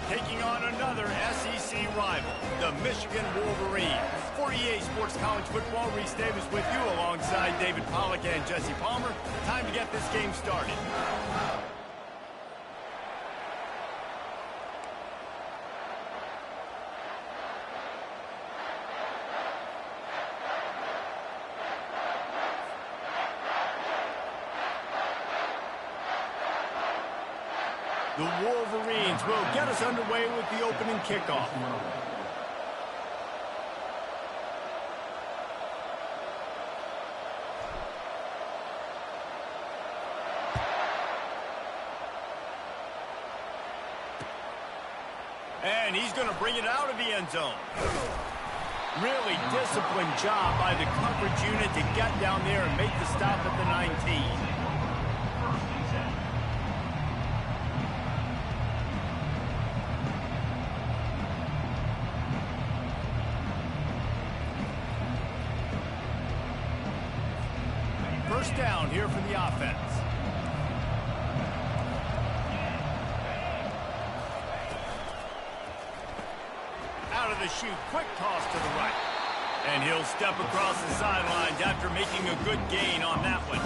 taking on another SEC rival, the Michigan Wolverines. For EA Sports College Football, Reese Davis with you alongside David Pollack and Jesse Palmer. Time to get this game started. The Wolverines will get us underway with the opening kickoff. And he's going to bring it out of the end zone. Really disciplined job by the coverage unit to get down there and make the stop at the 19. First down here for the offense. Out of the chute, quick toss to the right. And he'll step across the sidelines after making a good gain on that one.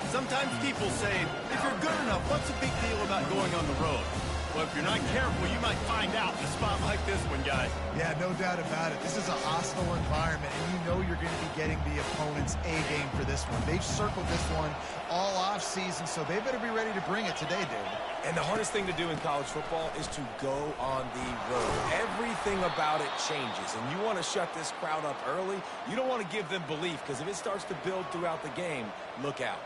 Sometimes people say, if you're good enough, what's the big deal about going on the road? Well, if you're not careful, you might find out in a spot like this one, guys. Yeah, no doubt about it. This is a hostile environment, and you know you're going to be getting the opponent's A-game for this one. They've circled this one all off-season, so they better be ready to bring it today, David. And the hardest thing to do in college football is to go on the road. Everything about it changes, and you want to shut this crowd up early. You don't want to give them belief, because if it starts to build throughout the game, look out.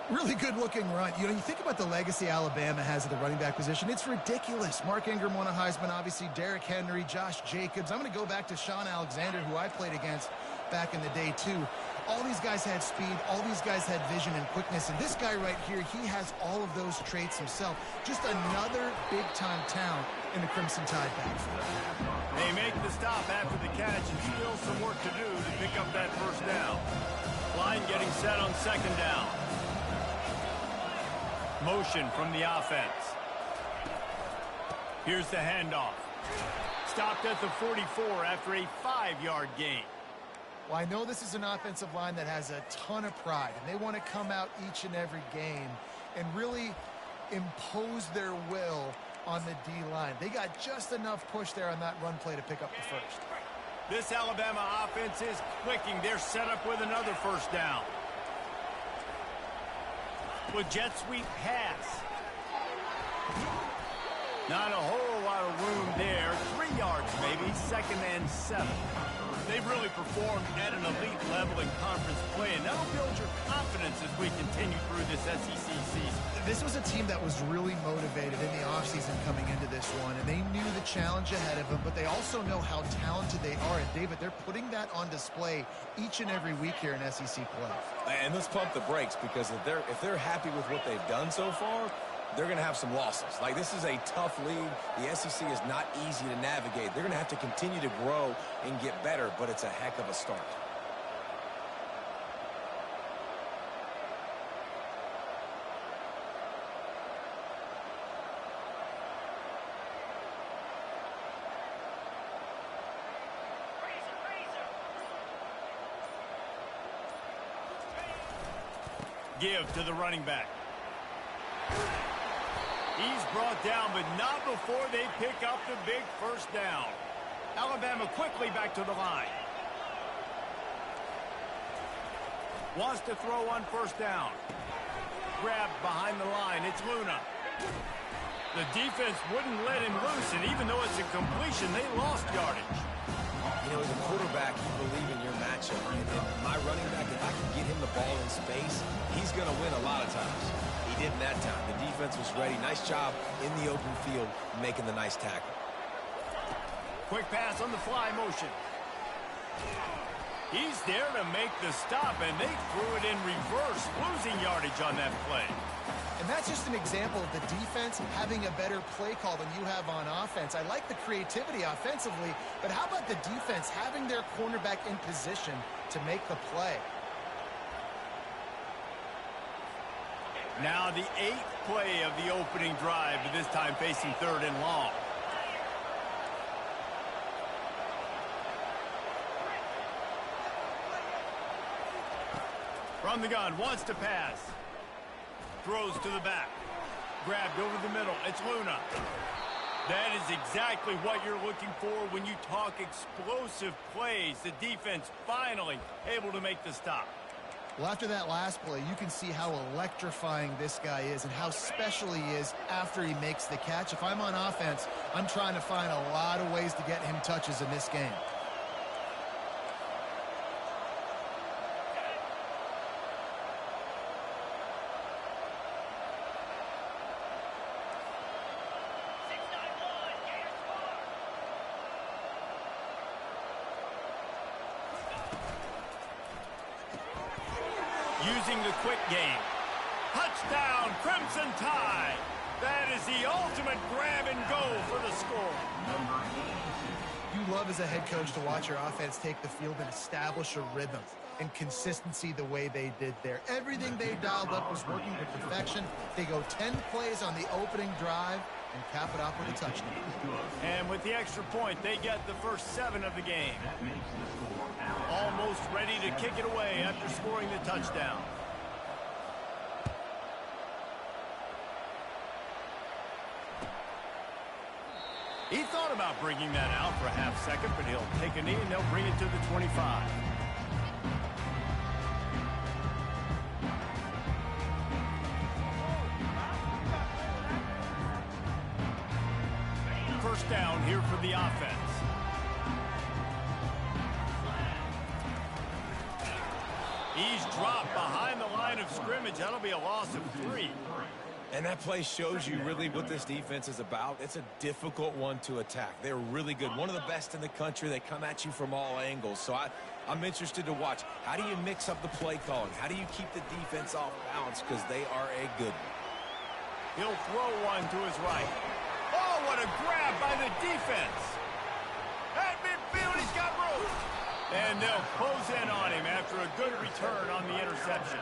Really good-looking run. You know, you think about the legacy Alabama has at the running back position. It's ridiculous. Mark Ingram won a Heisman, obviously. Derrick Henry, Josh Jacobs. I'm going to go back to Sean Alexander, who I played against back in the day, too. All these guys had speed. All these guys had vision and quickness. And this guy right here, he has all of those traits himself. Just another big-time talent in the Crimson Tide backfield. They make the stop after the catch, and still some work to do to pick up that first down. Line getting set on second down. Motion from the offense. Here's the handoff. Stopped at the 44 after a 5-yard gain. Well, I know this is an offensive line that has a ton of pride, and they want to come out each and every game and really impose their will on the D-line. They got just enough push there on that run play to pick up the first. This Alabama offense is clicking. They're set up with another first down. With jet sweep pass. Not a whole lot of room there. 3 yards maybe, 2nd and 7. They've really performed at an elite level in conference play, and that'll build your confidence as we continue through this SEC season. This was a team that was really motivated in the offseason coming into this one, and they knew the challenge ahead of them, but they also know how talented they are. And, David, they're putting that on display each and every week here in SEC play. And let's pump the brakes, because if they're happy with what they've done so far, they're going to have some losses. Like, this is a tough league. The SEC is not easy to navigate. They're going to have to continue to grow and get better, but it's a heck of a start. Give to the running back. He's brought down, but not before they pick up the big first down. Alabama quickly back to the line. Wants to throw on first down. Grabbed behind the line. It's Luna. The defense wouldn't let him loose, and even though it's a completion, they lost yardage. You know, as a quarterback, you believe in your matchup. And my running back, if I can get him the ball in space, he's going to win a lot of times. He didn't that time. The defense was ready. Nice job in the open field making the nice tackle. Quick pass on the fly motion. He's there to make the stop, and they threw it in reverse, losing yardage on that play. And that's just an example of the defense having a better play call than you have on offense. I like the creativity offensively, but how about the defense having their cornerback in position to make the play? Now the 8th play of the opening drive, but this time facing 3rd and long. From the gun, wants to pass. Throws to the back. Grabbed over the middle. It's Luna. That is exactly what you're looking for when you talk explosive plays. The defense finally able to make the stop. Well, after that last play, you can see how electrifying this guy is and how special he is after he makes the catch. If I'm on offense, I'm trying to find a lot of ways to get him touches in this game. Using the quick game. Touchdown, Crimson Tide. That is the ultimate grab and go for the score. You love as a head coach to watch your offense take the field and establish a rhythm and consistency the way they did there. Everything they dialed up was working to perfection. They go 10 plays on the opening drive and cap it off with a touchdown. And with the extra point, they get the first 7 of the game. Almost ready to kick it away after scoring the touchdown. He thought about bringing that out for a half second, but he'll take a knee and they'll bring it to the 25. First down here for the offense. He's dropped behind the line of scrimmage. That'll be a loss of 3. And that play shows you really what this defense is about. It's a difficult one to attack. They're really good. One of the best in the country. They come at you from all angles. So I'm interested to watch. How do you mix up the play calling? How do you keep the defense off balance? Because they are a good one. He'll throw one to his right. Oh, what a grab by the defense. At midfield, he's got room. And they'll close in on him after a good return on the interception.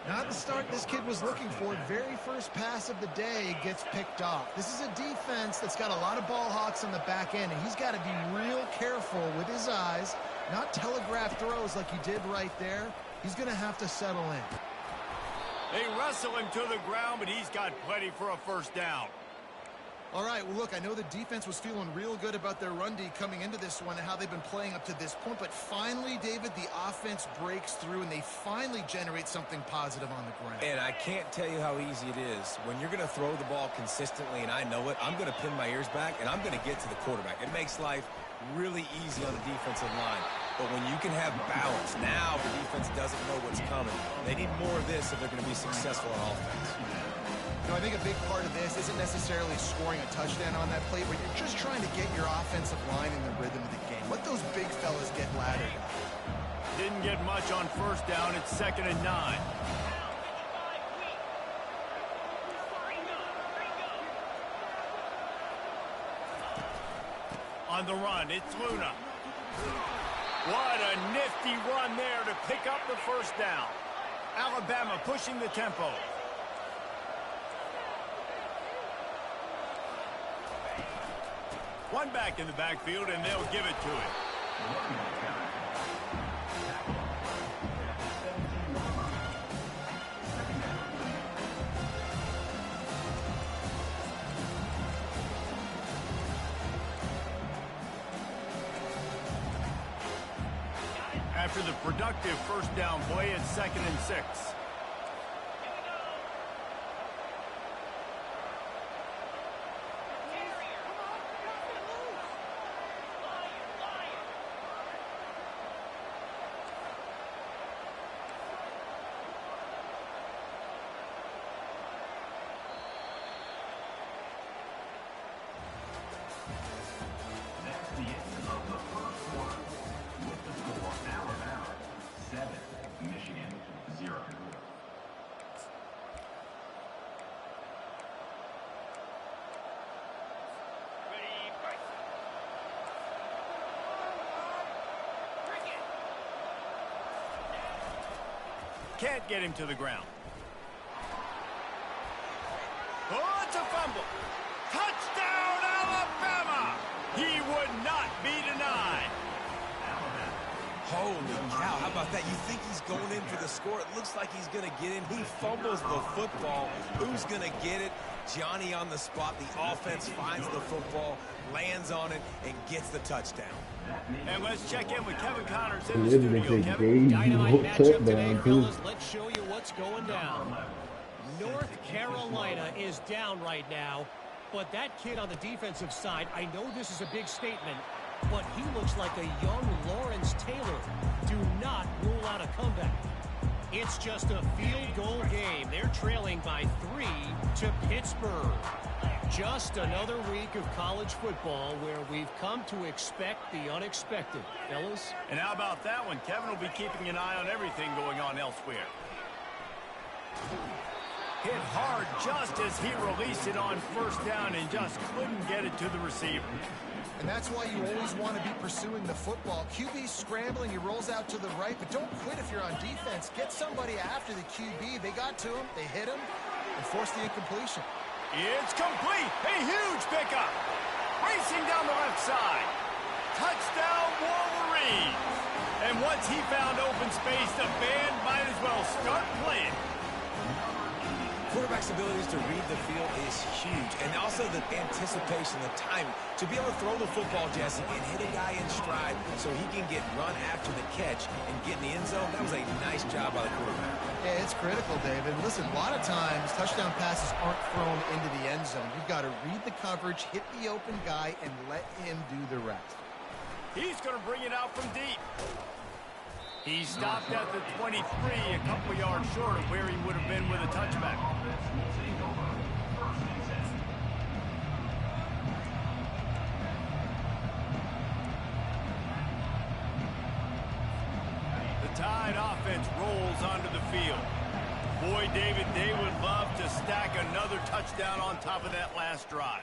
Not the start this kid was looking for. Very first pass of the day gets picked off. This is a defense that's got a lot of ball hawks on the back end, and he's got to be real careful with his eyes, not telegraph throws like he did right there. He's going to have to settle in. They wrestle him to the ground, but he's got plenty for a first down. All right, well, look, I know the defense was feeling real good about their run D coming into this one and how they've been playing up to this point, but finally, David, the offense breaks through and they finally generate something positive on the ground. And I can't tell you how easy it is. When you're going to throw the ball consistently, and I know it, I'm going to pin my ears back, and I'm going to get to the quarterback. It makes life really easy on the defensive line. But when you can have balance, now the defense doesn't know what's coming. They need more of this if they're going to be successful on offense. You know, I think a big part of this isn't necessarily scoring a touchdown on that play, but you're just trying to get your offensive line in the rhythm of the game. Let those big fellas get laddered. Didn't get much on first down. It's 2nd and 9. On the run, it's Luna. What a nifty run there to pick up the first down. Alabama pushing the tempo. One back in the backfield, and they'll give it to him. After the productive first down play, it's 2nd and 6. Can't get him to the ground. Oh, it's a fumble. Touchdown, Alabama! He would not be denied. Holy cow, how about that? You think he's going in for the score. It looks like he's going to get in. He fumbles the football. Who's going to get it? Johnny on the spot. The offense finds the football, lands on it, and gets the touchdown. And let's check in with Kevin Connors in the studio. Kevin, dynamite matchup today, fellas. Let's show you what's going down. North Carolina is down right now, but that kid on the defensive side, I know this is a big statement, but he looks like a young Lawrence Taylor. Do not rule out a comeback. It's just a field goal game. They're trailing by 3 to Pittsburgh. Just another week of college football where we've come to expect the unexpected, fellas. And how about that one? Kevin will be keeping an eye on everything going on elsewhere. Hit hard just as he released it on first down and just couldn't get it to the receiver. And that's why you always want to be pursuing the football. QB's scrambling, he rolls out to the right, but don't quit if you're on defense. Get somebody after the QB. They got to him, they hit him, and forced the incompletion. It's complete. A huge pickup. Racing down the left side. Touchdown, Wolverines. And once he found open space, the band might as well start playing. Quarterback's abilities to read the field is huge, and also the anticipation, the timing. To be able to throw the football, Jesse, and hit a guy in stride so he can get run after the catch and get in the end zone, that was a nice job by the quarterback. Yeah, it's critical, David. Listen, a lot of times touchdown passes aren't thrown into the end zone. You've got to read the coverage, hit the open guy, and let him do the rest. He's going to bring it out from deep. He stopped at the 23, a couple yards short of where he would have been with a touchback. The Tide offense rolls onto the field. Boy, David, they would love to stack another touchdown on top of that last drive.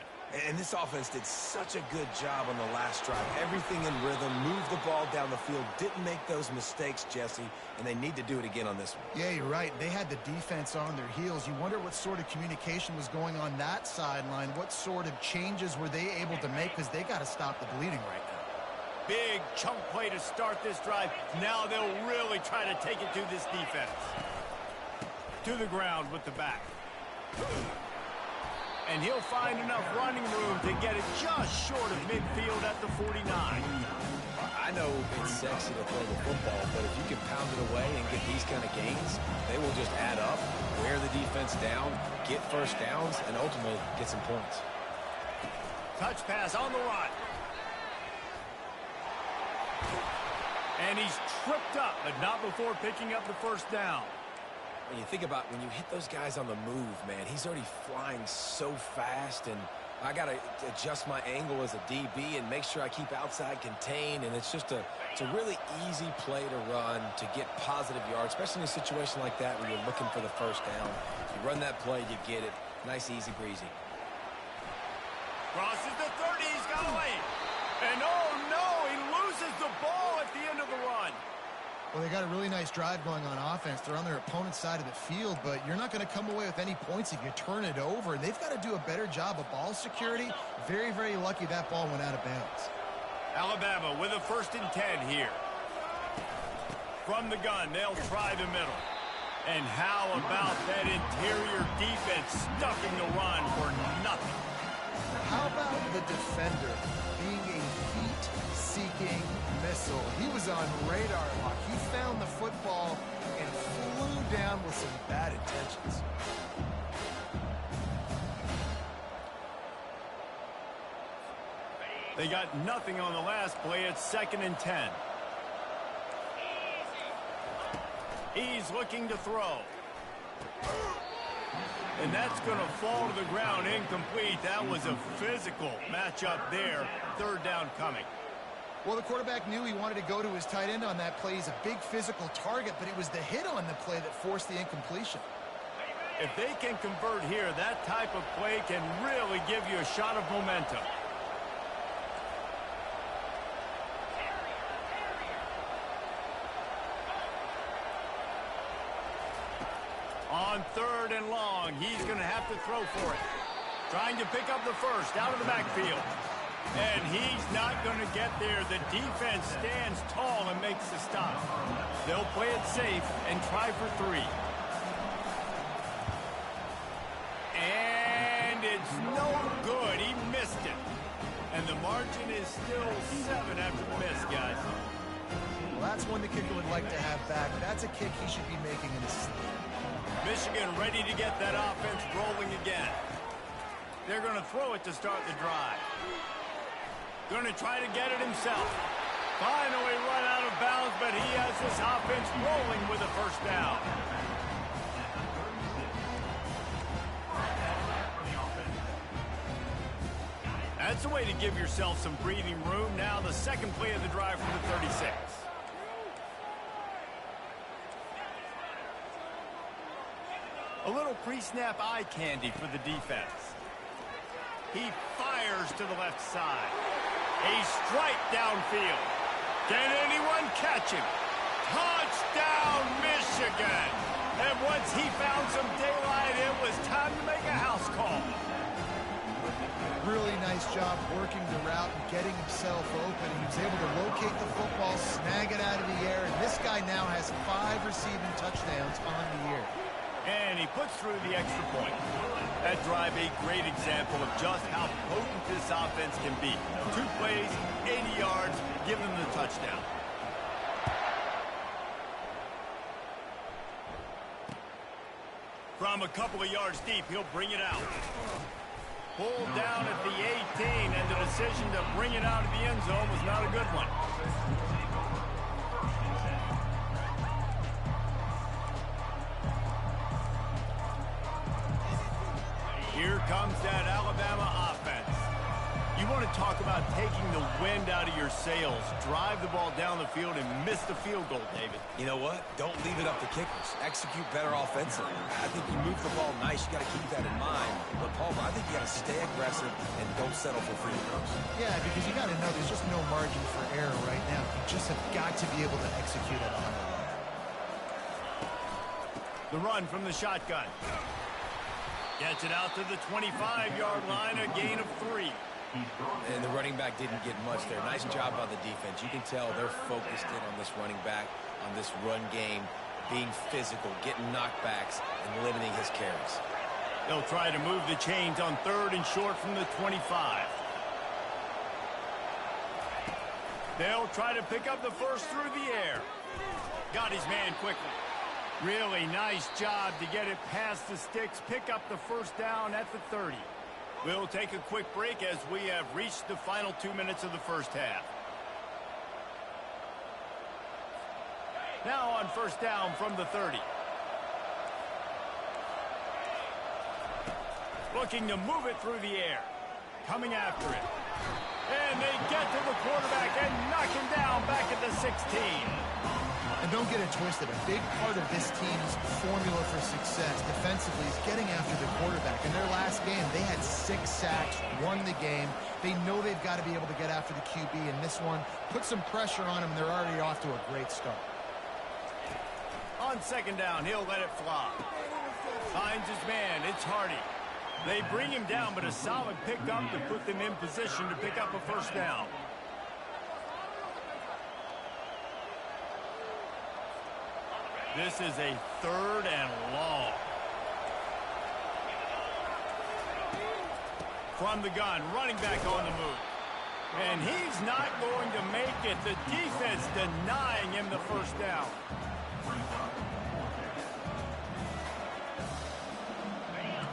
And this offense did such a good job on the last drive. Everything in rhythm, moved the ball down the field, didn't make those mistakes, Jesse, and they need to do it again on this one. Yeah, you're right. They had the defense on their heels. You wonder what sort of communication was going on that sideline. What sort of changes were they able to make, because they got to stop the bleeding right now. Big chunk play to start this drive. Now they'll really try to take it to this defense. To the ground with the back. And he'll find enough running room to get it just short of midfield at the 49. I know it's sexy to throw the football, but if you can pound it away and get these kind of gains, they will just add up, wear the defense down, get first downs, and ultimately get some points. Touch pass on the run. And he's tripped up, but not before picking up the first down. When you think about when you hit those guys on the move, man, he's already flying so fast, and I got to adjust my angle as a DB and make sure I keep outside contained, and it's a really easy play to run to get positive yards, especially in a situation like that where you're looking for the first down. You run that play, you get it. Nice, easy breezy. Crosses the 30, he's got away. And oh no, he loses the ball at the end of the run. Well, they got a really nice drive going on offense. They're on their opponent's side of the field, but you're not going to come away with any points if you turn it over. They've got to do a better job of ball security. Very, very lucky that ball went out of bounds. Alabama with a 1st and 10 here. From the gun, they'll try the middle. And how about that interior defense stuffing the run for nothing? How about the defender being a heat-seeking missile? He was on radar lock. He found the football and flew down with some bad intentions. They got nothing on the last play. It's 2nd and 10. He's looking to throw. And that's going to fall to the ground incomplete. That was a physical matchup there. 3rd down coming. Well, the quarterback knew he wanted to go to his tight end on that play. He's a big physical target, but it was the hit on the play that forced the incompletion. If they can convert here, that type of play can really give you a shot of momentum. On 3rd and long, he's going to have to throw for it. Trying to pick up the first out of the backfield. And he's not going to get there. The defense stands tall and makes the stop. They'll play it safe and try for 3. And it's no good. He missed it. And the margin is still 7 after the miss, guys. Well, that's one the kicker would like to have back. That's a kick he should be making in his sleep. Michigan ready to get that offense rolling again. They're going to throw it to start the drive. Going to try to get it himself. Finally run out of bounds, but he has this offense rolling with a first down. That's a way to give yourself some breathing room. Now the second play of the drive from the 36. A little pre-snap eye candy for the defense. He fires to the left side. A strike downfield. Can anyone catch him? Touchdown, Michigan! And once he found some daylight, it was time to make a house call. Really nice job working the route and getting himself open. He was able to locate the football, snag it out of the air, and this guy now has 5 receiving touchdowns on the year. And he puts through the extra point. That drive, a great example of just how potent this offense can be. 2 plays, 80 yards, give them the touchdown. From a couple of yards deep, he'll bring it out. Pulled down at the 18, and the decision to bring it out of the end zone was not a good one. Here comes that Alabama offense. You want to talk about taking the wind out of your sails. Drive the ball down the field and miss the field goal, David. You know what? Don't leave it up to kickers. Execute better offensively. I think you move the ball nice. You got to keep that in mind. But, Paul, I think you got to stay aggressive and don't settle for free throws. Yeah, because you got to know there's just no margin for error right now. You just have got to be able to execute it on it. The run from the shotgun. Gets it out to the 25-yard line, a gain of 3. And the running back didn't get much there. Nice job by the defense. You can tell they're focused in on this running back, on this run game, being physical, getting knockbacks, and limiting his carries. They'll try to move the chains on 3rd and short from the 25. They'll try to pick up the first through the air. Got his man quickly. Really nice job to get it past the sticks, pick up the first down at the 30. We'll take a quick break as we have reached the final 2 minutes of the first half. Now on first down from the 30. Looking to move it through the air. Coming after it. And they get to the quarterback and knock him down back at the 16. And don't get it twisted. A big part of this team's formula for success defensively is getting after the quarterback. In their last game, they had 6 sacks, won the game. They know they've got to be able to get after the QB, and this one put some pressure on them. They're already off to a great start. On second down, he'll let it fly. Finds his man. It's Hardy. They bring him down, but a solid pickup to put them in position to pick up a first down. This is a 3rd and long. From the gun, running back on the move. And he's not going to make it. The defense denying him the first down.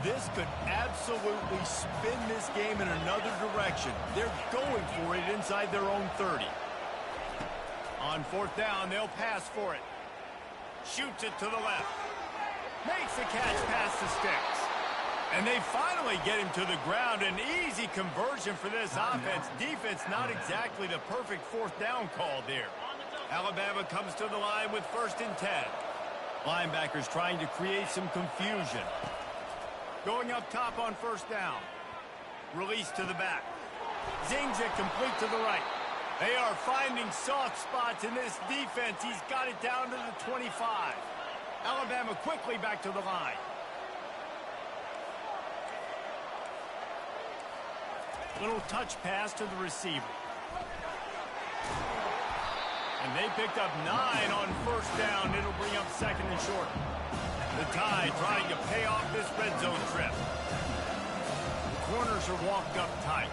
This could absolutely spin this game in another direction. They're going for it inside their own 30. On 4th down, they'll pass for it. Shoots it to the left. Makes the catch past the sticks. And they finally get him to the ground. An easy conversion for this offense. Defense not exactly the perfect 4th down call there. Alabama comes to the line with 1st and 10. Linebackers trying to create some confusion. Going up top on 1st down. Release to the back. Zings it complete to the right. They are finding soft spots in this defense. He's got it down to the 25. Alabama quickly back to the line. Little touch pass to the receiver. And they picked up 9 on first down. It'll bring up second and short. The Tide trying to pay off this red zone trip. The corners are walked up tight.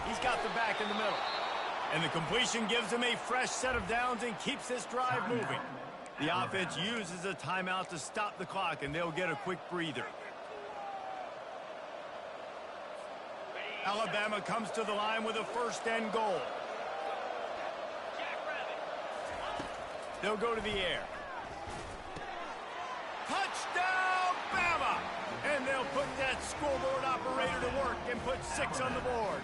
He's got the back in the middle. And the completion gives him a fresh set of downs and keeps this drive moving. The offense uses a timeout to stop the clock, and they'll get a quick breather. Alabama comes to the line with a first and goal. They'll go to the air. Touchdown, Bama! And they'll put that scoreboard operator to work and put 6 on the board.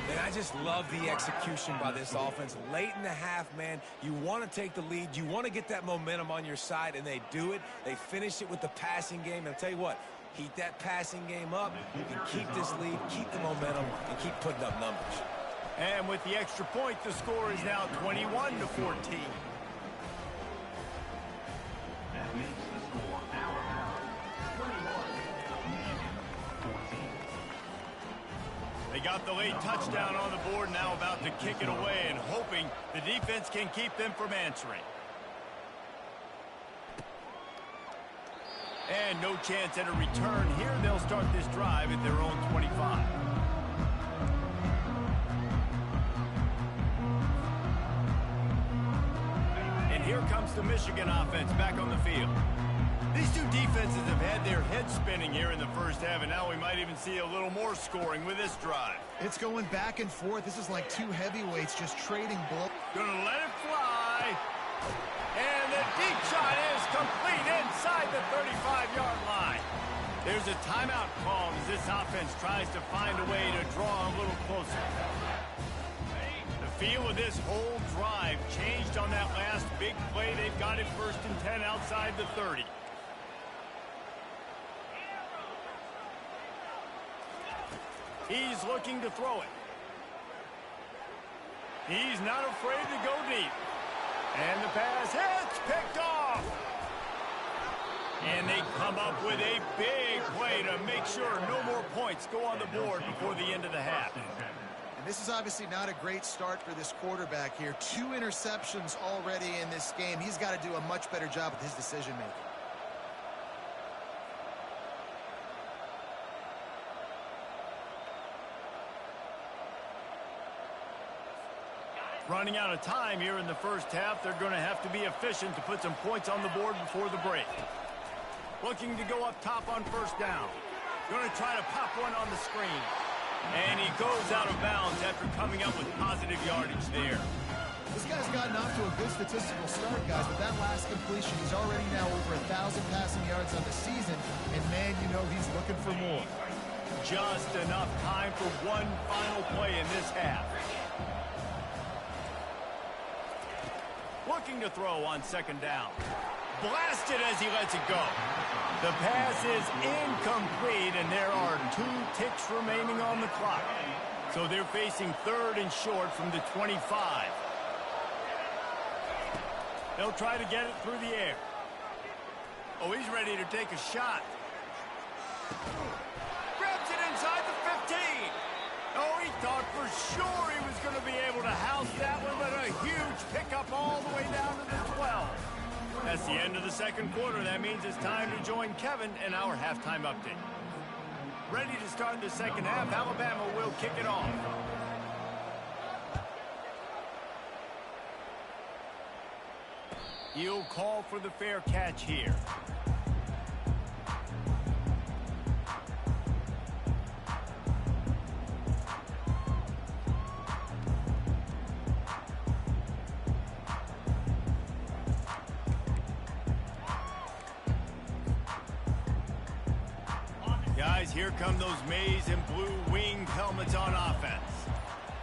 And I just love the execution by this offense. Late in the half, man, you want to take the lead. You want to get that momentum on your side, and they do it. They finish it with the passing game. And I'll tell you what, heat that passing game up. You can keep this lead, keep the momentum, and keep putting up numbers. And with the extra point, the score is now 21-14. That makes the score Alabama 21-14. They got the late touchdown on the board, now about to kick it away and hoping the defense can keep them from answering. And no chance at a return here. They'll start this drive at their own 25. And here comes the Michigan offense back on the field. These two defenses have had their heads spinning here in the first half, and now we might even see a little more scoring with this drive. It's going back and forth. This is like two heavyweights just trading blows. Gonna let it fly. And the deep shot is complete inside the 35-yard line. There's a timeout called as this offense tries to find a way to draw a little closer. The feel of this whole drive changed on that last big play. They've got it 1st and 10 outside the 30. He's looking to throw it. He's not afraid to go deep. And the pass hits, picked off. And they come up with a big play to make sure no more points go on the board before the end of the half. And this is obviously not a great start for this quarterback here. 2 interceptions already in this game. He's got to do a much better job with his decision-making. Running out of time here in the first half. They're going to have to be efficient to put some points on the board before the break. Looking to go up top on first down. Going to try to pop one on the screen. And he goes out of bounds after coming up with positive yardage there. This guy's gotten off to a good statistical start, guys, but that last completion, he's already now over 1,000 passing yards on the season, and man, you know he's looking for more. Just enough time for one final play in this half. Looking to throw on second down. Blasted as he lets it go. The pass is incomplete, and there are 2 ticks remaining on the clock. So they're facing 3rd and short from the 25. They'll try to get it through the air. Oh, he's ready to take a shot. Grabs it inside the 15. Oh, he thought for sure he was going to be able to house that one, but a huge pickup all the way down to the 12. That's the end of the second quarter. That means it's time to join Kevin in our halftime update. Ready to start the second half. Alabama will kick it off. He'll call for the fair catch here. Guys, here come those maize and blue winged helmets on offense.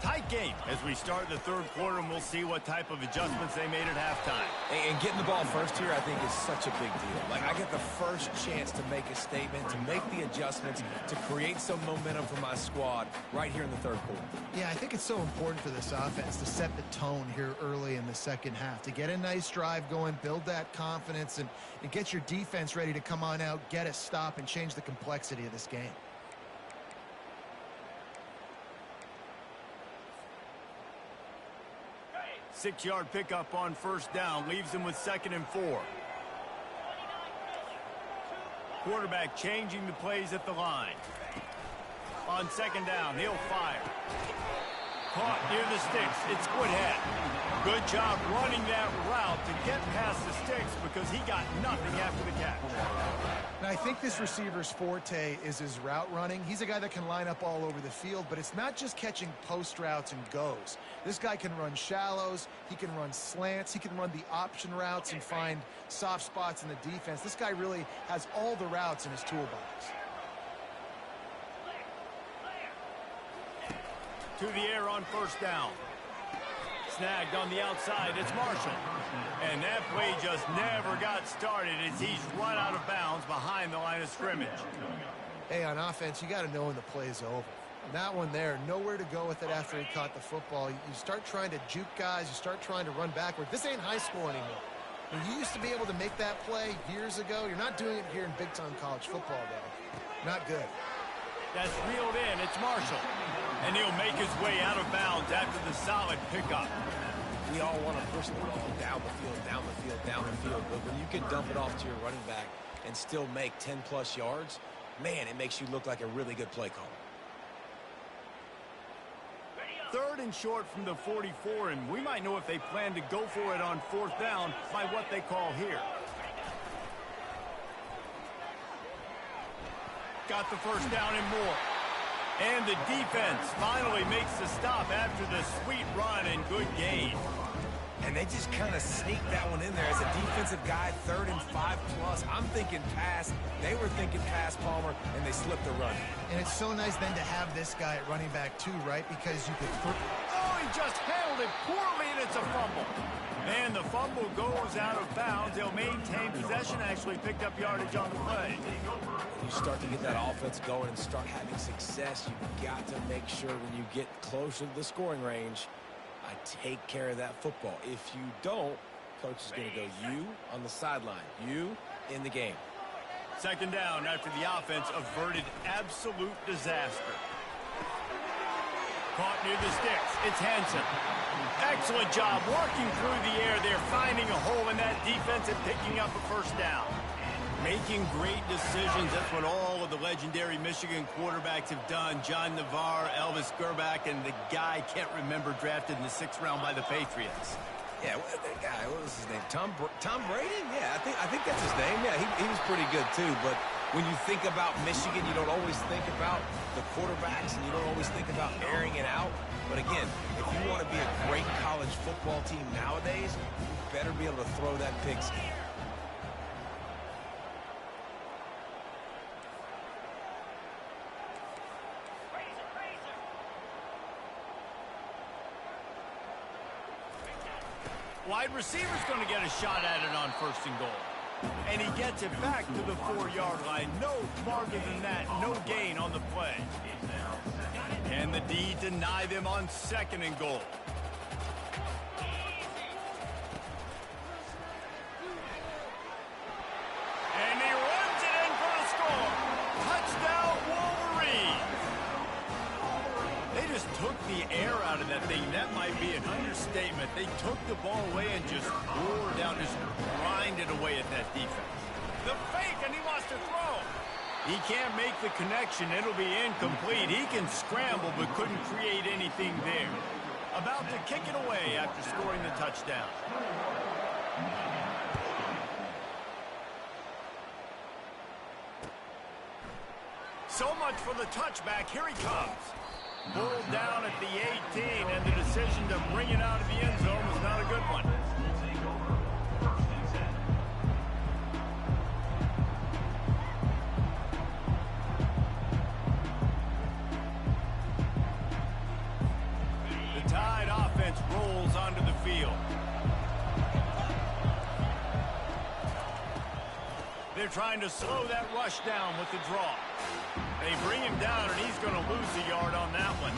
Tight game as we start the third quarter, and we'll see what type of adjustments they made at halftime. And getting the ball first here, I think, is such a big deal. Like, I get the first chance to make a statement, to make the adjustments, to create some momentum for my squad right here in the third quarter. Yeah, I think it's so important for this offense to set the tone here early in the second half, to get a nice drive going, build that confidence, and get your defense ready to come on out, get a stop, and change the complexity of this game. 6-yard pickup on first down leaves him with 2nd and 4. Quarterback changing the plays at the line. On 2nd down, he'll fire. Caught near the sticks. It's Woodhead. Good job running that route to get past the sticks because he got nothing after the catch. Now, I think this receiver's forte is his route running. He's a guy that can line up all over the field, but it's not just catching post routes and goes. This guy can run shallows, he can run slants, he can run the option routes and find soft spots in the defense. This guy really has all the routes in his toolbox. To the air on first down. Snagged on the outside, it's Marshall. And that play just never got started as he's run out of bounds behind the line of scrimmage. Hey, on offense, you got to know when the play's over. And that one there, nowhere to go with it after he caught the football. You start trying to juke guys, you start trying to run backward. This ain't high school anymore. When you used to be able to make that play years ago, you're not doing it here in big-time college football, though. Not good. That's reeled in, it's Marshall. And he'll make his way out of bounds after the solid pickup. We all want to push the ball down the field, down the field, down the field. But when you can dump it off to your running back and still make 10-plus yards, man, it makes you look like a really good play caller. 3rd and short from the 44, and we might know if they plan to go for it on 4th down by what they call here. Got the first down and more. And the defense finally makes the stop after the sweet run and good gain. And they just kind of sneaked that one in there as a defensive guy, 3rd and 5+. I'm thinking pass. They were thinking pass, Palmer, and they slipped the run. And it's so nice then to have this guy at running back too, right? Because you could... Oh, he just handled it poorly, and it's a fumble. And the fumble goes out of bounds. They'll maintain possession, actually picked up yardage on the play. When you start to get that offense going and start having success, you've got to make sure when you get closer to the scoring range, I take care of that football. If you don't, coach is going to go you on the sideline, you in the game. 2nd down after the offense averted absolute disaster. Caught near the sticks. It's Hansen. Excellent job working through the air. They're finding a hole in that defense and picking up a first down. Making great decisions. That's what all of the legendary Michigan quarterbacks have done. John Navarre, Elvis Gerbach, and the guy, can't remember, drafted in the 6th round by the Patriots. Yeah, that guy, what was his name? Tom Brady? Yeah, I think that's his name. Yeah, he was pretty good too. But when you think about Michigan, you don't always think about the quarterbacks, and you don't always think about airing it out. But again, if you want to be a great college football team nowadays, you better be able to throw that pigskin. Wide receiver's going to get a shot at it on 1st and goal. And he gets it back to the 4-yard line. No farther than that. No gain on the play. And the D deny them on 2nd and goal. And he runs it in for the score. Touchdown, Wolverine. They just took the air out of that thing. That might be an understatement. They took the ball away and just roared down, just grinded away at that defense. The fake, and he wants to throw. He can't make the connection. It'll be incomplete. He can scramble, but couldn't create anything there. About to kick it away after scoring the touchdown. So much for the touchback. Here he comes. Pulled down at the 18, and the decision to bring it out of the end zone was not a good one. The Tide offense rolls onto the field. They're trying to slow that rush down with the draw. They bring him down, and he's going to lose a yard on that one.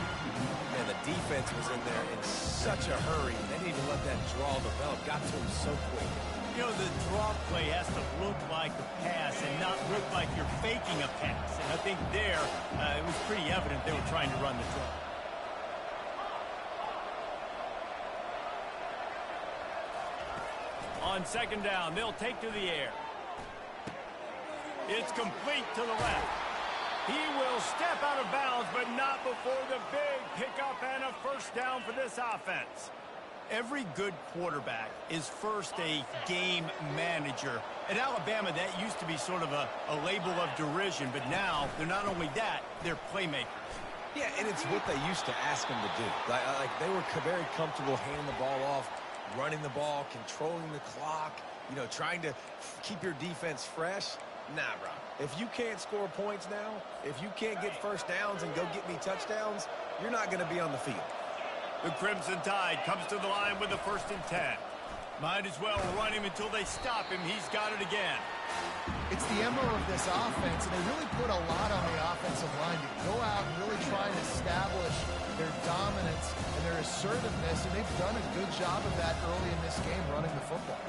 And the defense was in there in such a hurry. They didn't even let that draw develop. Got to him so quick. You know, the draw play has to look like a pass and not look like you're faking a pass. And I think there, it was pretty evident they were trying to run the draw. On second down, they'll take to the air. It's complete to the left. He will step out of bounds, but not before the big pickup and a first down for this offense. Every good quarterback is first a game manager. At Alabama, that used to be sort of a label of derision, but now they're not only that, they're playmakers. Yeah, and it's what they used to ask them to do. Like they were very comfortable handing the ball off, running the ball, controlling the clock, you know, trying to keep your defense fresh. Nah, bro. If you can't score points now, if you can't get first downs and go get me touchdowns, you're not going to be on the field. The Crimson Tide comes to the line with a 1st and 10. Might as well run him until they stop him. He's got it again. It's the MO of this offense, and they really put a lot on the offensive line to go out and really try and establish their dominance and their assertiveness, and they've done a good job of that early in this game running the football.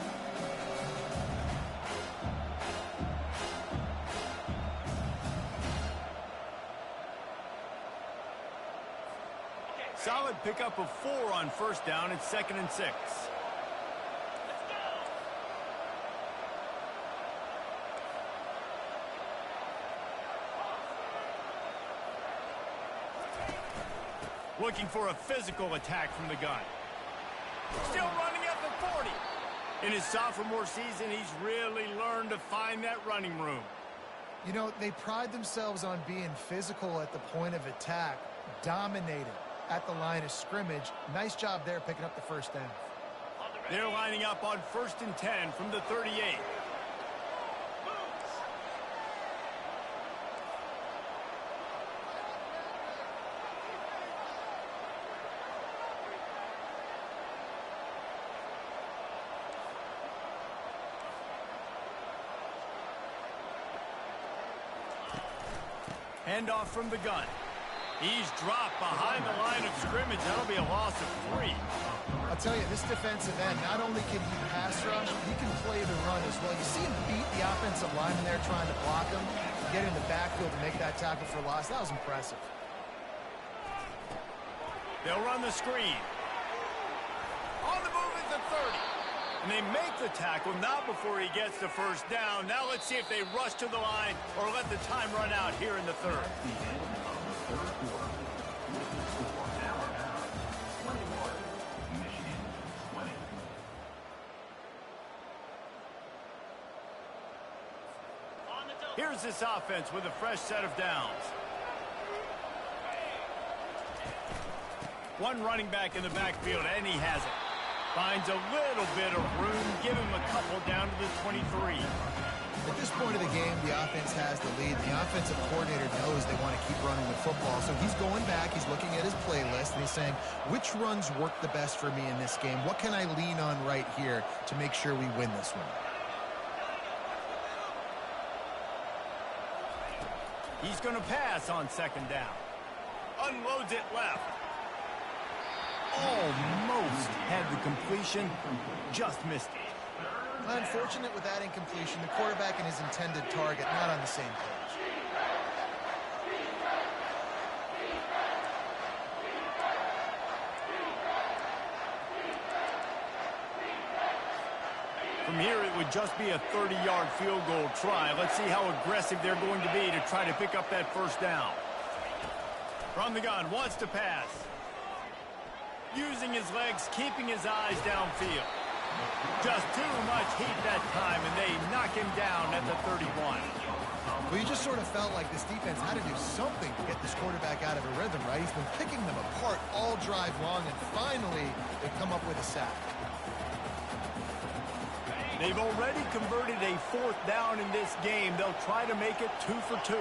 Solid pickup of 4 on first down. It's 2nd and 6. Looking for a physical attack from the gun. Still running at the 40. In his sophomore season, he's really learned to find that running room. You know, they pride themselves on being physical at the point of attack, dominating at the line of scrimmage. Nice job there picking up the first down. They're lining up on 1st and 10 from the 38. Handoff from the gun. He's dropped behind the line of scrimmage. That'll be a loss of 3. I'll tell you, this defensive end, not only can he pass rush, he can play the run as well. You see him beat the offensive lineman there trying to block him, get in the backfield to make that tackle for loss. That was impressive. They'll run the screen. On the move at the 30. And they make the tackle, not before he gets the first down. Now let's see if they rush to the line or let the time run out here in the 3rd. The end of the 3rd quarter. With the score Alabama 21, Michigan 20. Here's this offense with a fresh set of downs. One running back in the backfield, and he has it. Finds a little bit of room, give him a couple down to the 23. At this point of the game, the offense has the lead. The offensive coordinator knows they want to keep running the football, so he's going back, he's looking at his playlist, and he's saying, which runs work the best for me in this game? What can I lean on right here to make sure we win this one? He's going to pass on 2nd down. Unloads it left. Almost had the completion, just missed it. Unfortunate with that incompletion. The quarterback and his intended target not on the same page. From here, it would just be a 30-yard field goal try. Let's see how aggressive they're going to be to try to pick up that first down. From the gun, wants to pass. Using his legs, keeping his eyes downfield. Just too much heat that time, and they knock him down at the 31. Well, you just sort of felt like this defense had to do something to get this quarterback out of a rhythm, right? He's been picking them apart all drive long, and finally they come up with a sack. They've already converted a 4th down in this game. They'll try to make it 2 for 2.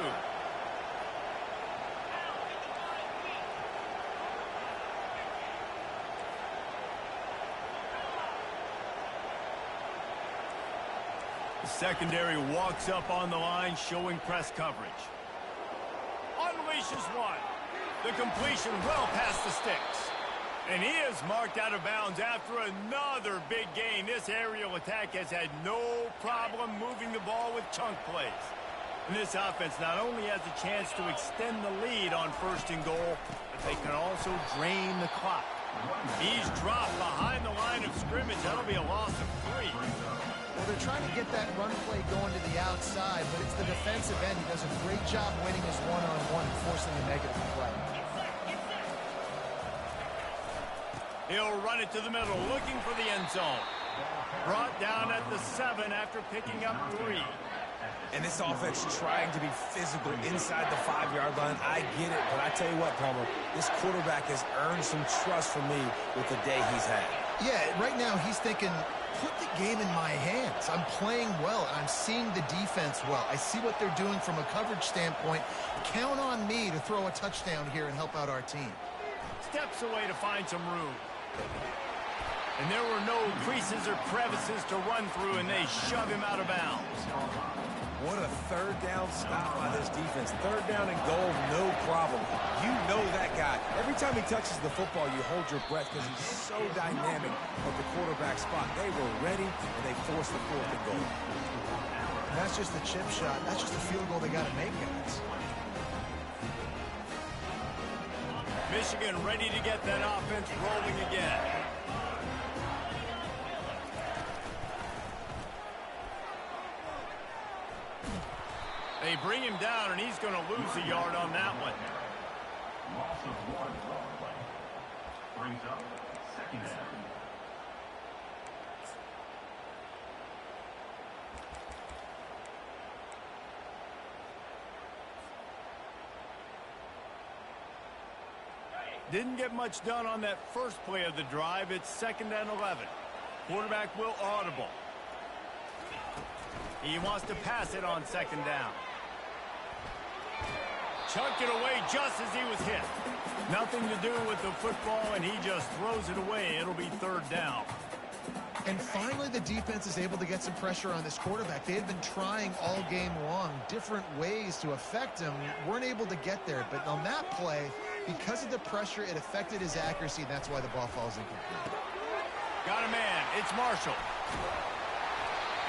The secondary walks up on the line, showing press coverage. Unleashes one. The completion well past the sticks. And he is marked out of bounds after another big gain. This aerial attack has had no problem moving the ball with chunk plays. And this offense not only has a chance to extend the lead on 1st and goal, but they can also drain the clock. He's dropped behind the line of scrimmage. That'll be a loss of 3. Well, they're trying to get that run play going to the outside, but it's the defensive end. He does a great job winning his one-on-one and forcing a negative play. He'll run it to the middle, looking for the end zone. Brought down at the 7 after picking up 3. And this offense trying to be physical inside the 5-yard line. I get it, but I tell you what, Palmer, this quarterback has earned some trust from me with the day he's had. Yeah, right now he's thinking, put the game in my hands. I'm playing well, and I'm seeing the defense well. I see what they're doing from a coverage standpoint. Count on me to throw a touchdown here and help out our team. Steps away to find some room. And there were no creases or crevices to run through, and they shove him out of bounds. What a third down stop by this defense. Third down and goal, no problem. You know that guy. Every time he touches the football, you hold your breath because he's so dynamic at the quarterback spot. They were ready, and they forced the 4th and goal. And that's just the chip shot. That's just a field goal they got to make, guys. Michigan ready to get that offense rolling again. They bring him down, and he's going to lose a yard on that one. Loss of 1 play. Brings up 2nd down. Didn't get much done on that first play of the drive. It's 2nd and 11. Quarterback will audible. He wants to pass it on 2nd down. Chunked it away just as he was hit. Nothing to do with the football, and he just throws it away. It'll be 3rd down. And finally, the defense is able to get some pressure on this quarterback. They had been trying all game long, different ways to affect him. Weren't able to get there. But on that play, because of the pressure, it affected his accuracy. That's why the ball falls incomplete. Got a man. It's Marshall.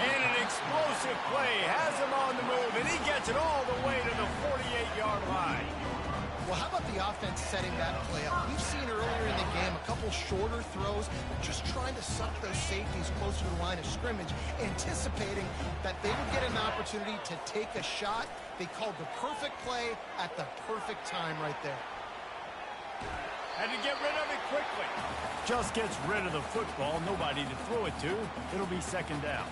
And an explosive play has him on the move, and he gets it all the way to the 48-yard line. Well, how about the offense setting that play up? We've seen earlier in the game a couple shorter throws, just trying to suck those safeties closer to the line of scrimmage, anticipating that they would get an opportunity to take a shot. They called the perfect play at the perfect time right there. Had to get rid of it quickly. Just gets rid of the football. Nobody to throw it to. It'll be 2nd down.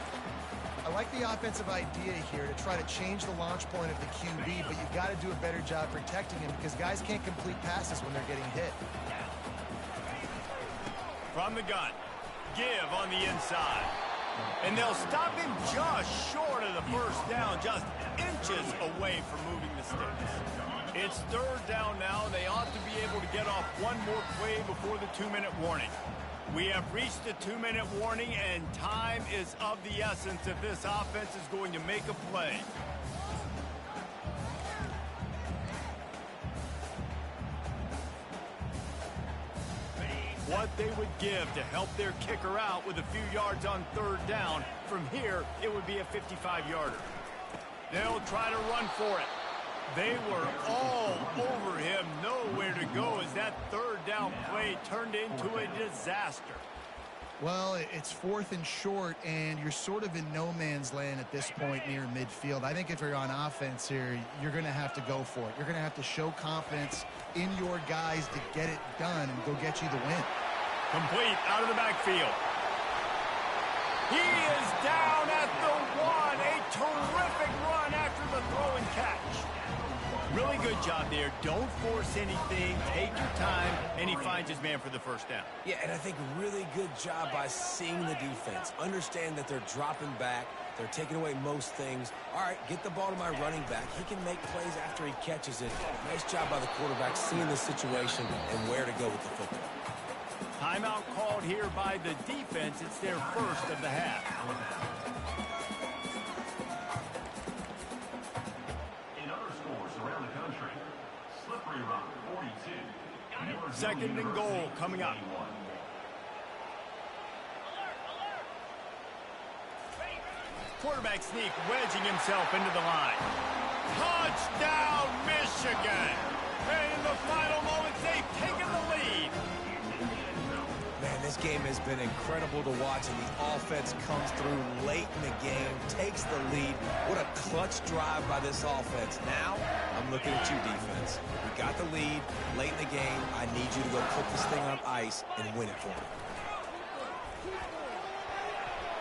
I like the offensive idea here to try to change the launch point of the QB, but you've got to do a better job protecting him because guys can't complete passes when they're getting hit. From the gun. Give on the inside. And they'll stop him just short of the 1st down, just inches away from moving the sticks. It's 3rd down now, and they ought to be able to get off one more play before the 2-minute warning. We have reached the 2-minute warning, and time is of the essence if this offense is going to make a play. What they would give to help their kicker out with a few yards on 3rd down. From here, it would be a 55-yarder. They'll try to run for it. They were all over him, nowhere to go as that 3rd down play turned into a disaster. Well, it's 4th and short, and you're sort of in no man's land at this point near midfield. I think if you're on offense here, you're going to have to go for it. You're going to have to show confidence in your guys to get it done and go get you the win. Complete out of the backfield. He is down at the 1. A terrific run after the throw and catch. Really good job there. Don't force anything. Take your time, and he finds his man for the 1st down. Yeah, and I think really good job by seeing the defense. Understand that they're dropping back. They're taking away most things. All right, get the ball to my running back. He can make plays after he catches it. Nice job by the quarterback seeing the situation and where to go with the football. Timeout called here by the defense. It's their 1st of the half. Slippery Rock 42. 2nd and goal coming up. Quarterback sneak wedging himself into the line. Touchdown, Michigan! And in the final moments, they've taken the lead. game has been incredible to watch, and the offense comes through late in the game, takes the lead. What a clutch drive by this offense. Now, I'm looking at you, defense. We got the lead late in the game. I need you to go put this thing on ice and win it for me.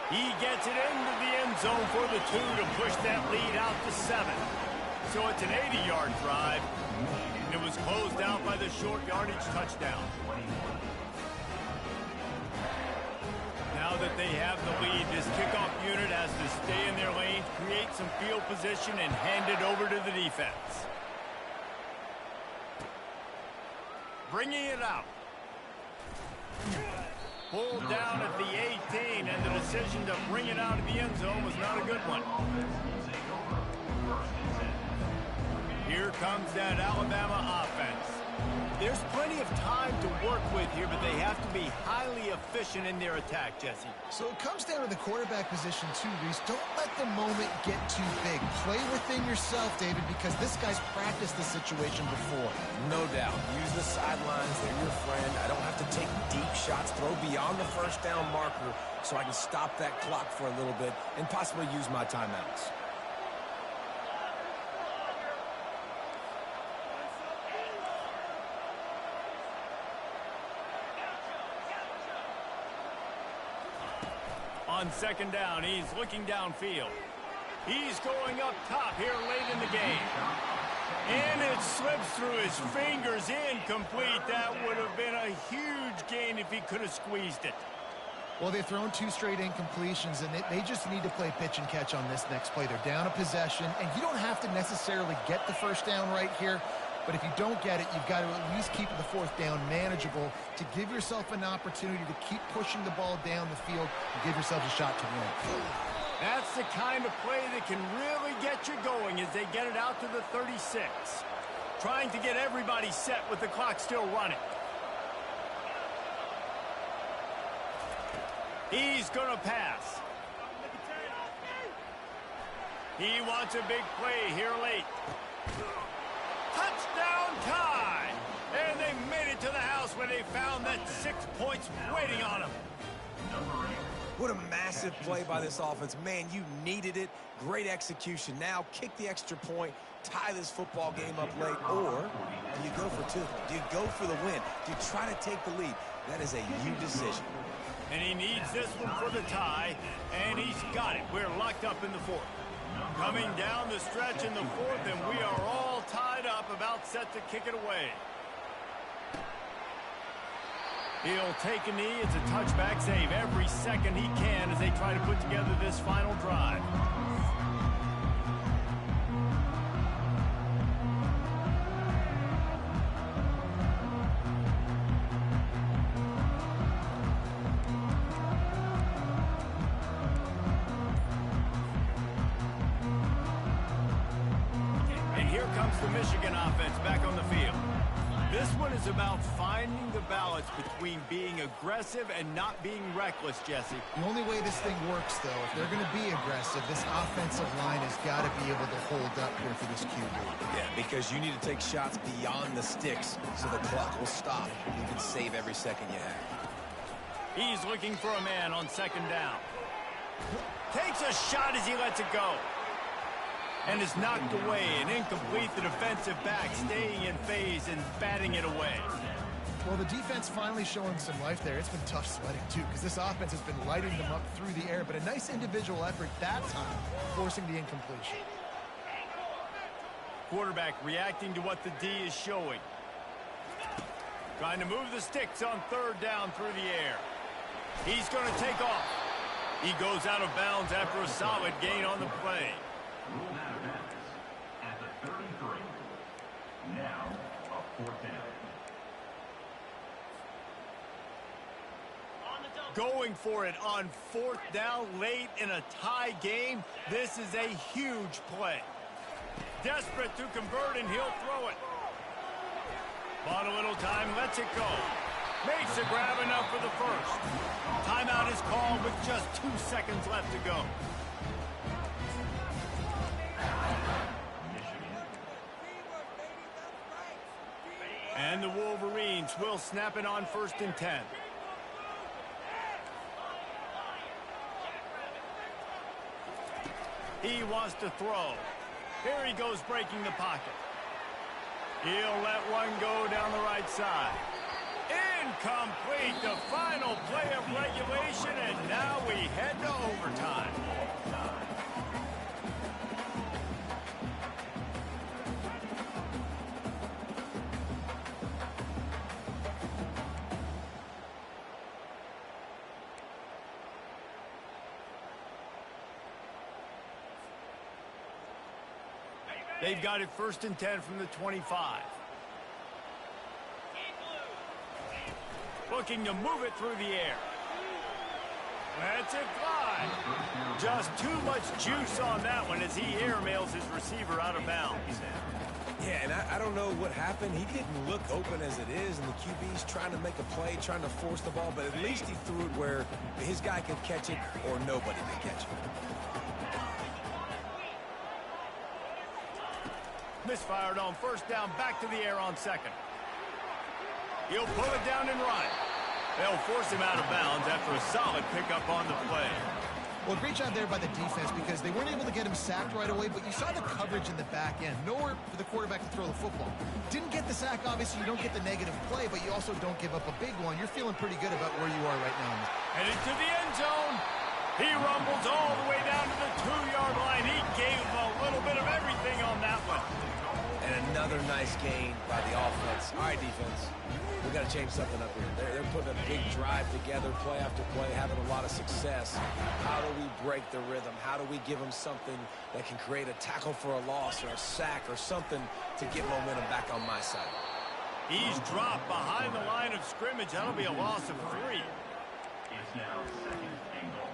He gets it into the end zone for the 2 to push that lead out to 7. So it's an 80-yard drive. And it was closed out by the short yardage touchdown. Now that they have the lead, this kickoff unit has to stay in their lanes, create some field position, and hand it over to the defense. Bringing it out. Pulled down at the 18, and the decision to bring it out of the end zone was not a good one. Here comes that Alabama offense. There's plenty of time to work with here, but they have to be highly efficient in their attack, Jesse. So it comes down to the quarterback position too, Reese. Don't let the moment get too big. Play within yourself, David, because this guy's practiced this situation before. No doubt. Use the sidelines. They're your friend. I don't have to take deep shots, throw beyond the first down marker so I can stop that clock for a little bit and possibly use my timeouts. On second down, he's looking downfield. He's going up top here late in the game. And it slips through his fingers, incomplete. That would have been a huge gain if he could have squeezed it. Well, they've thrown 2 straight incompletions, and they just need to play pitch and catch on this next play. They're down a possession, and you don't have to necessarily get the first down right here. But if you don't get it, you've got to at least keep the 4th down manageable to give yourself an opportunity to keep pushing the ball down the field and give yourself a shot to win. That's the kind of play that can really get you going as they get it out to the 36. Trying to get everybody set with the clock still running. He's going to pass. He wants a big play here late. Touchdown tie! And they made it to the house where they found that 6 points waiting on them. What a massive play by this offense. Man, you needed it. Great execution. Now kick the extra point, tie this football game up late, or do you go for 2? Do you go for the win? Do you try to take the lead? That is a you decision. And he needs this one for the tie, and he's got it. We're locked up in the 4th. Coming down the stretch in the 4th, and we are all tied up, about set to kick it away. He'll take a knee. It's a touchback save every second he can as they try to put together this final drive. And here comes the Michigan offense back on the field. This one is about finding the balance between being aggressive and not being reckless, Jesse. The only way this thing works, though, if they're going to be aggressive, this offensive line has got to be able to hold up here for this QB. Yeah, because you need to take shots beyond the sticks so the clock will stop. You can save every second you have. He's looking for a man on second down. Takes a shot as he lets it go. And is knocked away and incomplete. The defensive back staying in phase and batting it away. Well, the defense finally showing some life there. It's been tough sledding, too, because this offense has been lighting them up through the air. But a nice individual effort that time, forcing the incompletion. Quarterback reacting to what the D is showing. Trying to move the sticks on third down through the air. He's going to take off. He goes out of bounds after a solid gain on the play. Rule out of bounds at the 33. Now, a 4th down. Going for it on 4th down late in a tie game. This is a huge play. Desperate to convert, and he'll throw it. Bought a little time, lets it go. Makes the grab enough for the first. Timeout is called with just 2 seconds left to go. And the Wolverines will snap it on 1st and 10. He wants to throw. Here he goes breaking the pocket. He'll let one go down the right side. Incomplete, the final play of regulation, and now we head to overtime. They've got it 1st and 10 from the 25. Looking to move it through the air. That's it fly. Just too much juice on that one as he airmails his receiver out of bounds. Yeah, and I don't know what happened. He didn't look open as it is, and the QB's trying to make a play, trying to force the ball, but at least he threw it where his guy could catch it or nobody could catch it. Misfired on 1st down, back to the air on 2nd. He'll pull it down and run. They'll force him out of bounds after a solid pickup on the play. Well, great job there by the defense because they weren't able to get him sacked right away, but you saw the coverage in the back end. Nowhere for the quarterback to throw the football. Didn't get the sack, obviously. You don't get the negative play, but you also don't give up a big one. You're feeling pretty good about where you are right now. Headed to the end zone. He rumbles all the way down to the 2-yard line. He gave a little bit of everything on that one. And another nice gain by the offense. All right, defense, we got to change something up here. They're putting a big drive together, play after play, having a lot of success. How do we break the rhythm? How do we give them something that can create a tackle for a loss or a sack or something to get momentum back on my side? He's dropped behind the line of scrimmage. That'll be a loss of 3. It's now 2nd and goal.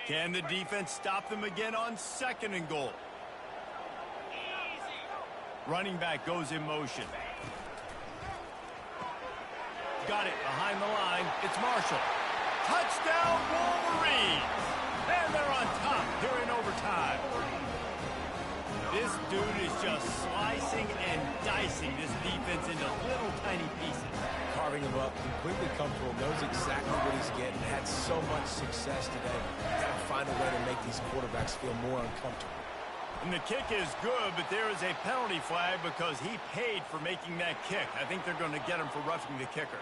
Can the defense stop them again on 2nd and goal? Running back goes in motion. Got it behind the line. It's Marshall. Touchdown, Wolverines! And they're on top here in overtime. This dude is just slicing and dicing this defense into little tiny pieces. Carving him up, completely comfortable, knows exactly what he's getting, had so much success today. Got to find a way to make these quarterbacks feel more uncomfortable. And the kick is good, but there is a penalty flag because he paid for making that kick. I think they're going to get him for roughing the kicker.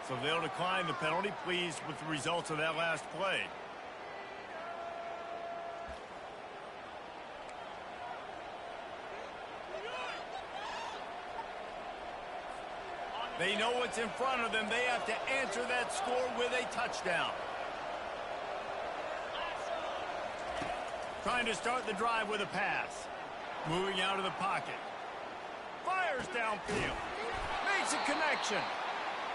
So they'll decline the penalty, pleased with the results of that last play. They know what's in front of them. They have to answer that score with a touchdown. Trying to start the drive with a pass. Moving out of the pocket. Fires downfield. Makes a connection.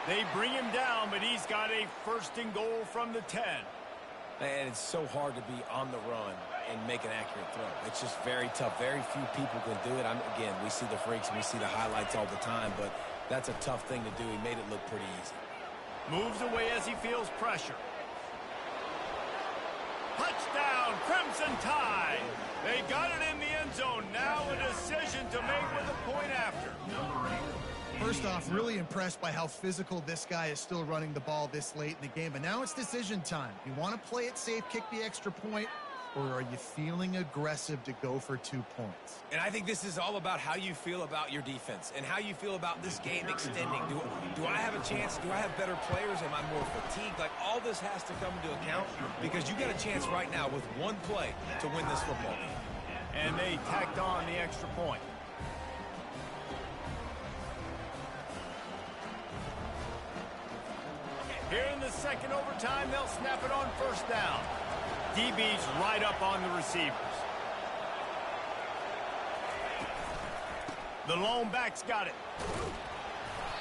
They bring him down, but he's got a 1st and goal from the 10. And it's so hard to be on the run and make an accurate throw. It's just very tough. Very few people can do it. Again, we see the freaks and we see the highlights all the time, but that's a tough thing to do. He made it look pretty easy. Moves away as he feels pressure. Touchdown, Crimson Tide. They got it in the end zone. Now a decision to make with a point after. First off, really impressed by how physical this guy is still running the ball this late in the game. But now it's decision time. You want to play it safe, kick the extra point, or are you feeling aggressive to go for 2 points? And I think this is all about how you feel about your defense and how you feel about this game extending. Do I have a chance? Do I have better players? Am I more fatigued? Like, all this has to come into account because you got a chance right now with one play to win this football game. And they tacked on the extra point. Here in the 2nd overtime, they'll snap it on 1st down. DB's right up on the receivers. The lone back's got it.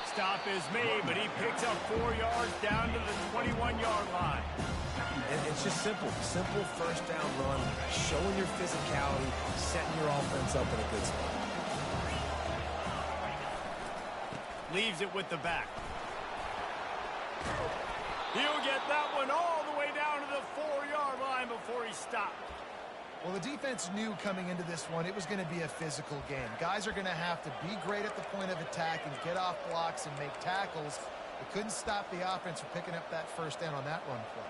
Stop is made, but he picks up 4 yards down to the 21-yard line. And it's just simple. Simple 1st down run, showing your physicality, setting your offense up in a good spot. Leaves it with the back. He'll get that one all the way down to the 4-yard line before he stopped. Well, the defense knew coming into this one it was going to be a physical game. Guys are going to have to be great at the point of attack and get off blocks and make tackles. They couldn't stop the offense from picking up that first down on that run play.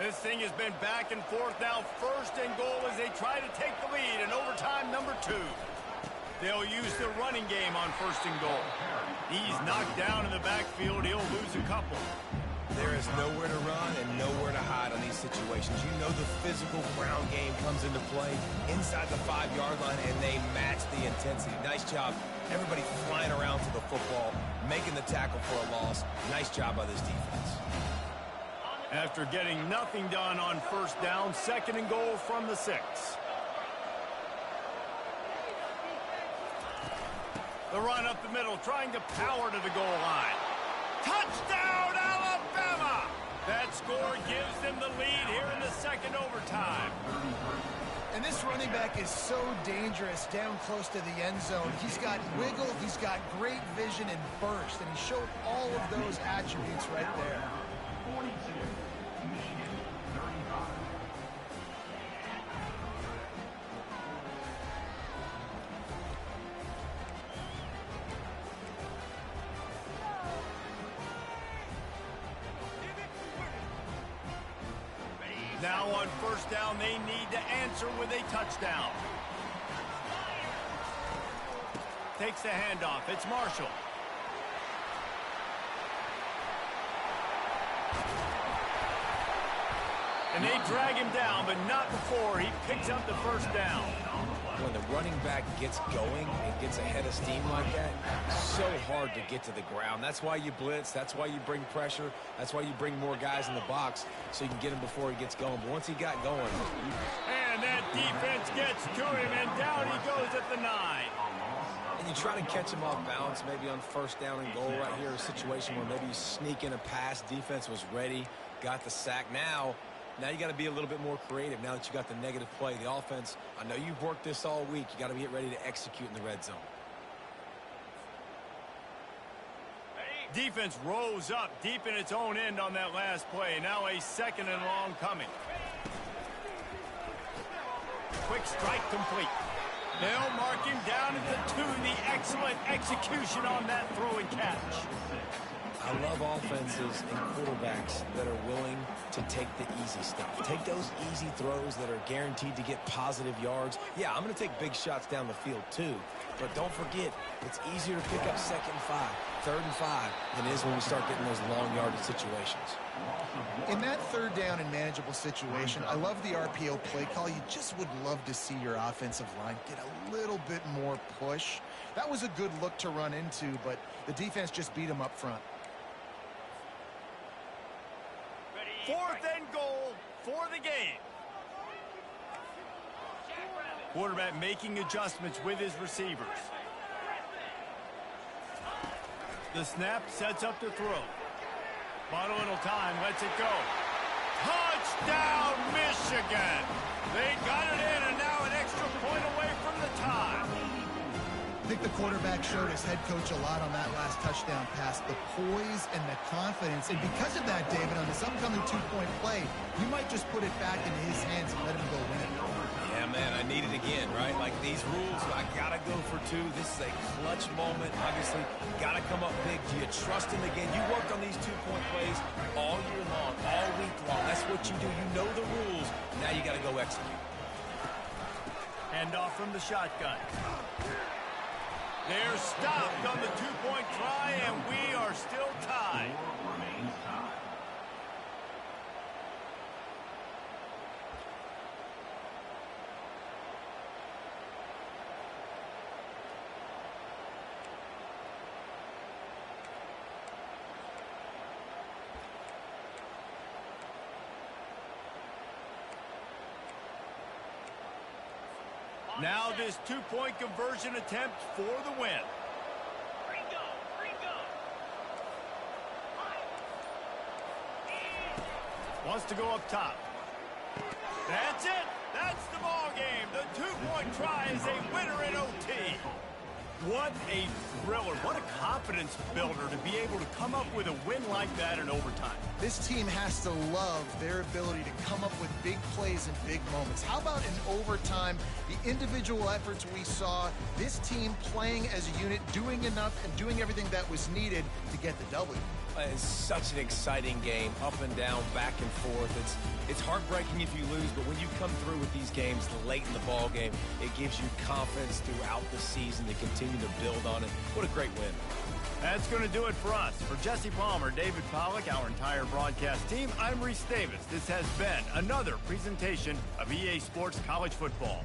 This thing has been back and forth now. First and goal as they try to take the lead in overtime number 2. They'll use the running game on first and goal. He's knocked down in the backfield. He'll lose a couple. There is nowhere to run and nowhere to hide on these situations. You know the physical ground game comes into play inside the 5-yard line, and they match the intensity. Nice job. Everybody flying around to the football, making the tackle for a loss. Nice job by this defense. After getting nothing done on first down, second and goal from the 6. The run up the middle, trying to power to the goal line. Touchdown, Alabama! That score gives them the lead here in the second overtime. And this running back is so dangerous down close to the end zone. He's got wiggle, he's got great vision and burst, and he showed all of those attributes right there. 42, Michigan, 35. Now on first down, they need to answer with a touchdown. Takes the handoff. It's Marshall. And they drag him down, but not before he picks up the first down. When the running back gets going and gets ahead of steam like that, so hard to get to the ground. That's why you blitz. That's why you bring pressure. That's why you bring more guys in the box so you can get him before he gets going. But once he got going... And that defense gets to him, and down he goes at the 9. And you try to catch him off balance, maybe on first down and goal right here, a situation where maybe you sneak in a pass. Defense was ready, got the sack. Now you got to be a little bit more creative now that you got the negative play. The offense, I know you've worked this all week. You got to get ready to execute in the red zone. Defense rose up deep in its own end on that last play. Now a second and long coming. Quick strike complete. They'll mark him down at the 2. The excellent execution on that throw and catch. I love offenses and quarterbacks that are willing to take the easy stuff. Take those easy throws that are guaranteed to get positive yards. Yeah, I'm going to take big shots down the field too. But don't forget, it's easier to pick up 2nd and 5, 3rd and 5 than it is when we start getting those long yardage situations. In that third down and manageable situation, I love the RPO play call. You just would love to see your offensive line get a little bit more push. That was a good look to run into, but the defense just beat him up front. 4th and goal for the game. Quarterback making adjustments with his receivers. The snap sets up the throw. Bought a little time, lets it go. Touchdown, Michigan! They got it in, and now an extra point away from the tie. I think the quarterback showed his head coach a lot on that last touchdown pass, the poise and the confidence. And because of that, David, on this upcoming 2-point play, you might just put it back into his hands and let him go win it. Yeah, man, I need it again, right? Like these rules, I got to go for 2. This is a clutch moment. Obviously, got to come up big. Do you trust him again? You worked on these 2-point plays all year long, all week long. That's what you do. You know the rules. Now you got to go execute. Hand off from the shotgun. They're stopped on the 2-point try, and we are still tied. Remains tied. Now this 2-point conversion attempt for the win. Wants to go up top. That's it. That's the ball game. The 2-point try is a winner in OT. What a thriller. What a confidence builder to be able to come up with a win like that in overtime. This team has to love their ability to come up with big plays and big moments. How about in overtime, the individual efforts we saw, this team playing as a unit, doing enough and doing everything that was needed to get the W. It's such an exciting game, up and down, back and forth. It's heartbreaking if you lose, but when you come through with these games late in the ball game, it gives you confidence throughout the season to continue to build on it. What a great win. That's going to do it for us. For Jesse Palmer, David Pollack, our entire broadcast team, I'm Reese Davis. This has been another presentation of EA Sports College Football.